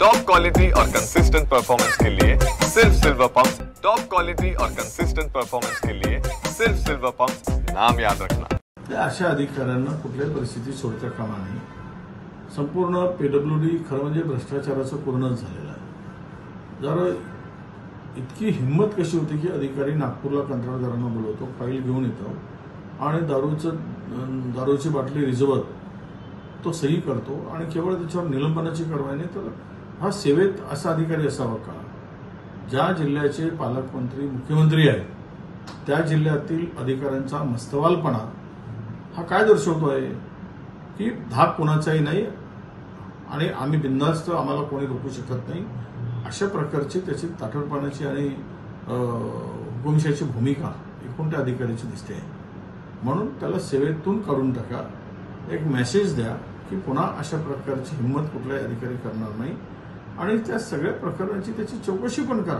Top quality और consistent performance के लिए सिर्फ सिल्वर पंप्स। टॉप क्वालिटी और कंसिस्टेंट परफॉर्मेंस के लिए सिर्फ सिल्वर पंप्स, नाम याद रखना। अशा अधिकाऱ्यांना कुठल्याही परिस्थितीत सोडता कामा नये। संपूर्ण पीडब्ल्यूडी खरं म्हणजे भ्रष्टाचाराचं पूर्णच झालेलं आहे। जरा इतकी हिंमत कशी होती की अधिकारी नागपूरला कंत्राटदारांना बोलवतो, फाईल घेऊन येतो आणि दारूची बाटली रिझवत तो सही करतो आणि केवळ त्याच्यावर निलंबनाची कारवाई नाही तर हा सेवेत असा अधिकारी असावा का? ज्या जिल्ह्याचे पालकमंत्री मुख्यमंत्री आहेत त्या जिल्ह्यातील अधिकाऱ्यांचा मस्तवालपणा हा काय दर्शवतो आहे की धाक कोणाचाही नाही आणि आम्ही बिनधास्त, आम्हाला कोणी रोखू शकत नाही, अशा प्रकारची त्याची ताठरपणाची आणि हुकुमशाहीची भूमिका एकूण त्या अधिकाऱ्याची दिसते आहे। म्हणून त्याला सेवेतून काढून टाका, एक मेसेज द्या की पुन्हा अशा प्रकारची हिंमत कुठलाही अधिकारी करणार नाही आणि त्या सगळ्या प्रकरणाची त्याची चौकशी पण करा।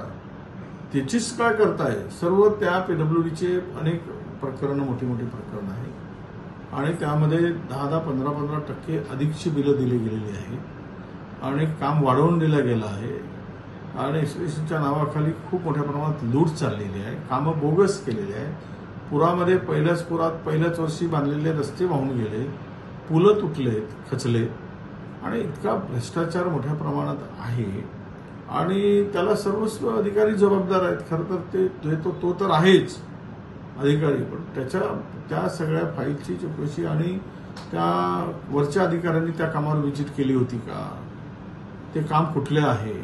त्याचीच काय करताय? सर्व त्या पीडब्ल्यूडीचे अनेक प्रकरणं, मोठी मोठी प्रकरणं आहेत आणि त्यामध्ये 10-15% अधिकची बिलं दिली गेलेली आहे आणि काम वाढवून दिलं गेलं आहे आणि एक्सप्रेशनच्या नावाखाली खूप मोठ्या प्रमाणात लूट चाललेली आहे, कामं बोगस केलेली आहे। पुरामध्ये पहिल्याच वर्षी बांधलेले रस्ते वाहून गेले, पुलं तुटलेत, खचले आणि इतका भ्रष्टाचार मोठ्या प्रमाणात आहे आणि त्याला सर्वस्व अधिकारी जबाबदार आहेत। खरं तर तो तर आहेच अधिकारी, पण त्या सगळ्या फाईलची चौकशी आणि त्या वरच्या अधिकाऱ्यांनी त्या कामावर व्हिजिट केली होती का? ते काम कुठले आहे?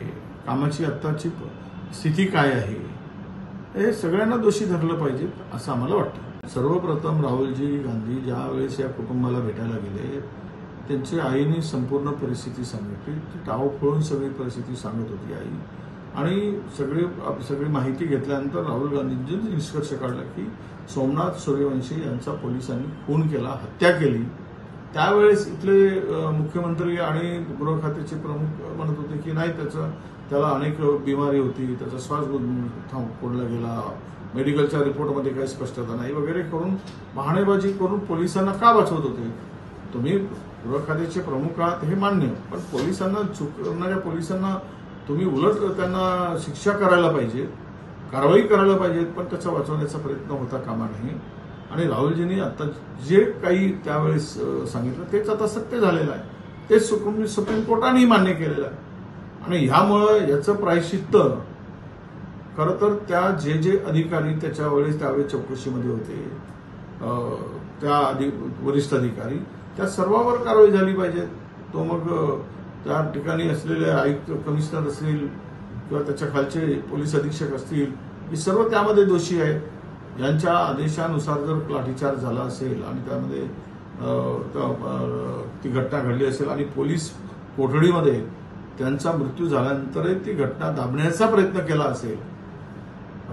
कामाची आत्ताची स्थिती काय आहे? हे सगळ्यांना दोषी धरलं पाहिजे असं आम्हाला वाटतं। सर्वप्रथम राहुलजी गांधी ज्या वेळेस या कुटुंबाला भेटायला गेले त्यांची आईने संपूर्ण परिस्थिती सांगितली, ती टाव फोडून सगळी परिस्थिती सांगत होती आई आणि सगळी माहिती घेतल्यानंतर राहुल गांधींनी निष्कर्ष काढला की सोमनाथ सूर्यवंशी यांचा पोलिसांनी खून केला, हत्या केली। त्यावेळेस इथले मुख्यमंत्री आणि गृह खात्याचे प्रमुख म्हणत होते की नाही, त्याला अनेक बिमारी होती, त्याचा श्वास फोडला गेला, मेडिकलच्या रिपोर्टमध्ये काही स्पष्टता नाही वगैरे करून बहाणेबाजी करून पोलिसांना का वाचवत होते? तुम्ही गृह खात्याचे प्रमुख आहात हे मान्य, पण पोलिसांना करणाऱ्या पोलिसांना तुम्ही उलट त्यांना शिक्षा करायला पाहिजे, कारवाई करायला पाहिजे, पण त्याचा वाचवण्याचा प्रयत्न होता कामा नये। आणि राहुलजींनी आता जे काही त्यावेळेस सांगितलं तेच आता सत्य झालेलं आहे, तेच सुप्रीम कोर्टानेही मान्य केलेलं आहे आणि ह्यामुळं याचं प्रायश्चित्त खरं तर त्या जे अधिकारी त्यावेळेस चौकशीमध्ये होते, त्या वरिष्ठ अधिकारी, त्या सर्वांवर कारवाई झाली पाहिजे। तो मग त्या ठिकाणी असलेले आयुक्त, कमिशनर असतील किंवा त्याच्या खालचे पोलीस अधीक्षक असतील, हे सर्व त्यामध्ये दोषी आहेत। यांच्या आदेशानुसार जर लाठीचार्ज झाला असेल आणि त्यामध्ये ती घटना घडली असेल आणि पोलीस कोठडीमध्ये त्यांचा मृत्यू झाल्यानंतरही ती घटना दाबण्याचा प्रयत्न केला असेल,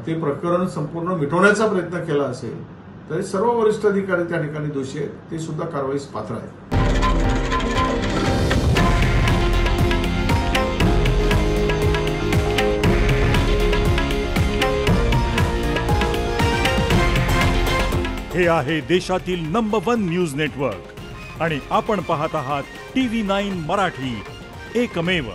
ते प्रकरण संपूर्ण मिटवण्याचा प्रयत्न केला असेल, तरी सर्व वरिष्ठ अधिकारी त्या ठिकाणी दोषी आहेत, ते सुद्धा कारवाईस पात्र आहेत। हे आहे देशातील नंबर 1 न्यूज नेटवर्क आणि आपण पाहत आहात TV9 मराठी, एकमेव।